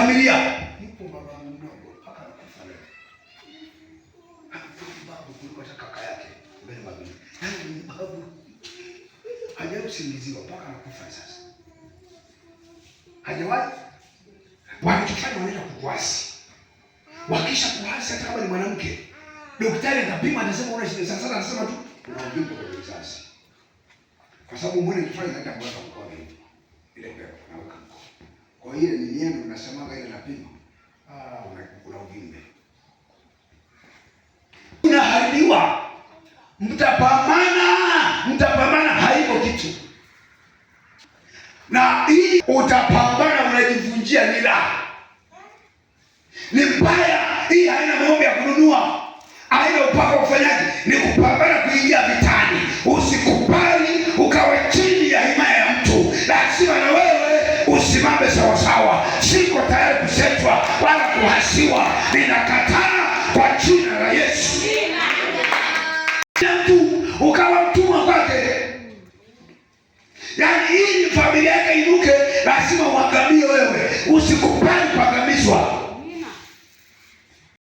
familia. Yupo baba mdogo mpaka anakufa leo. Babu kuliko hata kaka yake mbele babu. Yaani babu hajawahi kusingiziwa mpaka anakufa sasa. Hajawahi. Wanachofanya wanaenda kukuasi. Wakisha kuasi hata kama ni mwanamke, daktari atapima atasema una shida. Sasa anasema tu una uvimbe kwenye kizazi. Kwa sababu mbona ikifanya hata kwa mkono hivi. Ile pepo naweka mkono. Kwa hiyo ni yeye ndo unasemaga ile napima. Una uvimbe. Unaharibiwa. Mtapambana haipo kitu. Na hii utapambana unajivunjia nila. Ni mbaya. Hii haina maombi ya kununua. Haina upako kufanyaje? Ni kupambana kuingia vitani. Usikubali ukawe chini ya himaya ya mtu. Lazima na wewe usimame sawa sawa. Siko tayari kusetwa wala kuhasiwa. Ninakataa kwa jina la Yesu. Mtu ukawa mtumwa kwake. Yaani hii familia yake inuke, lazima uangamie wewe.